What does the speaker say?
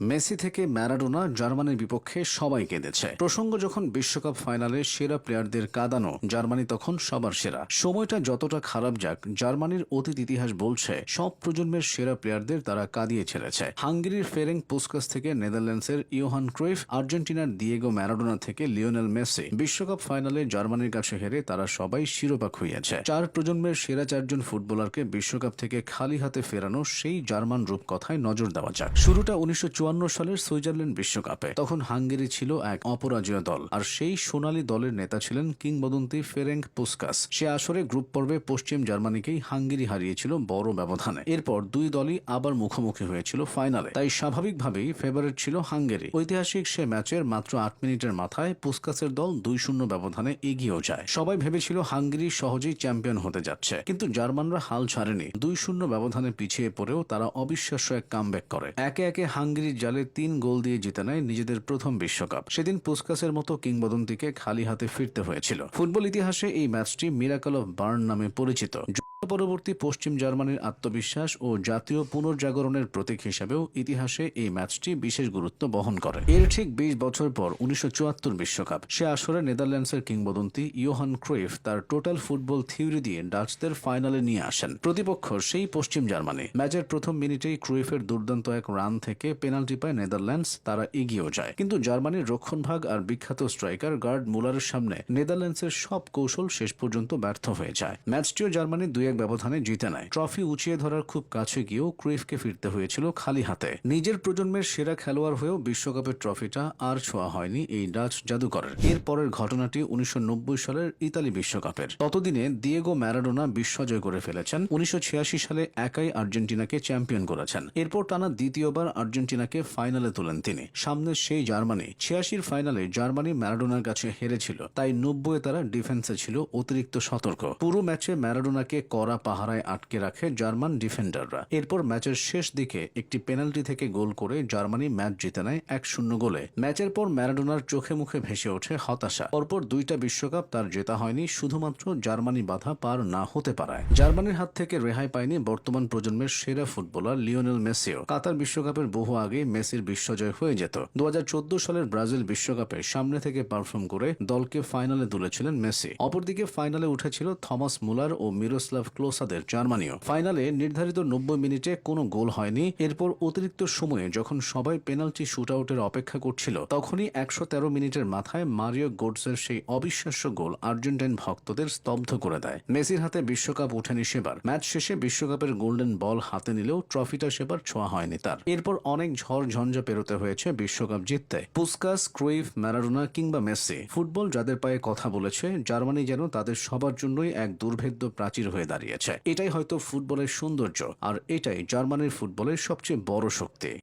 Messi থেকে Maradona জার্মানির বিপক্ষে সবাই কেঁদেছে। প্রসঙ্গ যখন বিশ্বকাপ ফাইনালে সেরা প্লেয়ারদের কাঁদানো, জার্মানি তখন সবার সেরা। সময়টা যতটা খারাপ যাক, জার্মানির অতীত ইতিহাস বলছে সব প্রজন্মের সেরা প্লেয়ারদের তারা কাঁদিয়ে ছেড়েছে। হাঙ্গেরির ফেরেঙ্ক পুস্কাস থেকে নেদারল্যান্ডসের ইয়োহান ক্রুইফ, আর্জেন্টিনার দিয়েগো ম্যারাডোনা থেকে লিওনেল মেসি, বিশ্বকাপ ফাইনালে জার্মানির কাছে হেরে তারা সবাই শিরোপা খুইয়েছে। চার প্রজন্মের সেরা চারজন ফুটবলারকে বিশ্বকাপ থেকে খালি হাতে ফেরানো সেই জার্মান রূপকথায় নজর দেওয়া যাক। শুরুটা 1954 সালের সুইজারল্যান্ড বিশ্বকাপে। তখন হাঙ্গেরি ছিল এক অপরাজেয় দল, আর সেই সোনালী দলের নেতা ছিলেন কিংবদন্তি ফেরেঙ্ক পুস্কাস। সে আসরে গ্রুপ পর্বে পশ্চিম জার্মানিকেই হাঙ্গেরি হারিয়েছিল বড় ব্যবধানে। এরপর দুই দলই আবার মুখোমুখি হয়েছিল ফাইনালে, তাই স্বাভাবিকভাবেই ফেভারিট ছিল হাঙ্গেরি। ঐতিহাসিক সে ম্যাচের মাত্র 8 মিনিটের মাথায় পুস্কাসের দল 2-0 ব্যবধানে এগিয়েও যায়। সবাই ভেবেছিল হাঙ্গেরি সহজেই চ্যাম্পিয়ন হতে যাচ্ছে, কিন্তু জার্মানরা হাল ছাড়েনি। 2-0 ব্যবধানে পিছিয়ে পড়েও তারা অবিশ্বাস্য এক কামব্যাক করে একে একে হাঙ্গেরির জালে 3 গোল দিয়ে জিতে নেয় নিজেদের প্রথম বিশ্বকাপ। সেদিন পুস্কাসের মতো কিংবদন্তিকে খালি হাতে ফিরতে হয়েছিল। ফুটবল ইতিহাসে এই ম্যাচটি মিরাকল অফ বার্ন নামে পরিচিত। পরবর্তী পশ্চিম জার্মানির আত্মবিশ্বাস ও জাতীয় পুনর্জাগরণের প্রতীক হিসেবেও ইতিহাসে এই ম্যাচটি বিশেষ গুরুত্ব বহন করে। এর ঠিক 20 বছর পর 1974 বিশ্বকাপ, সে আসরে নেদারল্যান্ডসের কিংবদন্তি ইয়োহান ক্রুইফ তার টোটাল ফুটবল থিওরি দিয়ে ডাচদের ফাইনালে নিয়ে আসেন। প্রতিপক্ষ সেই পশ্চিম জার্মানি। ম্যাচের প্রথম মিনিটেই ক্রুইফের দুর্দান্ত এক রান থেকে পেনাল্টি পায় নেদারল্যান্ডস, তারা এগিয়েও যায়। কিন্তু জার্মানির রক্ষণভাগ আর বিখ্যাত স্ট্রাইকার গার্ড মুলারের সামনে নেদারল্যান্ডসের সব কৌশল শেষ পর্যন্ত ব্যর্থ হয়ে যায়। ম্যাচটিও জার্মানি 2-1 ব্যবধানে জিতে নেয়। ট্রফি উঁচিয়ে ধরার খুব কাছে গিয়েও ক্রুইফকে ফিরতে হয়েছিল খালি হাতে। নিজের প্রজন্মের সেরা খেলোয়াড় হয়েও বিশ্বকাপের ট্রফিটা আর ছোঁয়া হয়নি এই ডাচ জাদুকরের। এর পরের ঘটনাটি 1990 সালের ইতালি বিশ্বকাপের। ততদিনে দিয়েগো ম্যারাডোনা বিশ্বজয় করে ফেলেছেন। 1986 সালে একাই আর্জেন্টিনাকে চ্যাম্পিয়ন করেছেন। এরপর টানা দ্বিতীয়বার আর্জেন্টিনাকে ফাইনালে তোলেন তিনি। সামনে সেই জার্মানি। 86 ফাইনালে জার্মানি ম্যারাডোনার কাছে হেরেছিল, তাই 90 তারা ডিফেন্সে ছিল অতিরিক্ত সতর্ক। পুরো ম্যাচে ম্যারাডোনাকে কড়া পাহারায় আটকে রাখে জার্মান ডিফেন্ডাররা। এরপর ম্যাচের শেষ দিকে একটি পেনাল্টি থেকে গোল করে জার্মানি ম্যাচ জিতে নেয় 1-0 গোলে। ম্যাচের পর ম্যারাডোনার চোখে মুখে ভেসে ওঠে হতাশা। পরপর 2টা বিশ্বকাপ তার জেতা হয়নি, শুধুমাত্র জার্মানি বাধা পার না হতে পারায়। জার্মানির হাত থেকে রেহাই পায়নি বর্তমান প্রজন্মের সেরা ফুটবলার লিওনেল মেসিও। কাতার বিশ্বকাপের বহু আগে মেসির বিশ্বজয় হয়ে যেত। 2014 সালের ব্রাজিল বিশ্বকাপে সামনে থেকে পারফর্ম করে দলকে ফাইনালে তুলেছিলেন মেসি। অপরদিকে ফাইনালে উঠেছিল থমাস মুলার ও মিরোস্লাভ ক্লোসাদের জার্মানিও। ফাইনালে নির্ধারিত 90 মিনিটে কোনো গোল হয়নি। এরপর অতিরিক্ত সময়ে যখন সবাই পেনাল্টি শুটআউটের অপেক্ষা করছিল, তখনই 113 মিনিটের মাথায় মারিও গোটসের সেই অবিশ্বাস্য গোল আর্জেন্টাইন ভক্তদের স্তব্ধ করে দেয়। মেসির হাতে বিশ্বকাপ ওঠেনি সেবার। ম্যাচ শেষে বিশ্বকাপের গোল্ডেন বল হাতে নিলেও ট্রফিটা সেবার ছোঁয়া হয়নি তার। এরপর অনেক ঝড় ঝঞ্ঝা পেরোতে হয়েছে বিশ্বকাপ জিততে। পুস্কাস, ক্রুইফ, ম্যারাডোনা কিংবা মেসি, ফুটবল যাদের পায়ে কথা বলেছে, জার্মানি যেন তাদের সবার জন্যই এক দুর্ভেদ্য প্রাচীর হয়ে দাঁড়িয়েছে। এটাই হয়তো ফুটবলের সৌন্দর্য, আর এটাই জার্মানির ফুটবলের সবচেয়ে বড় শক্তি।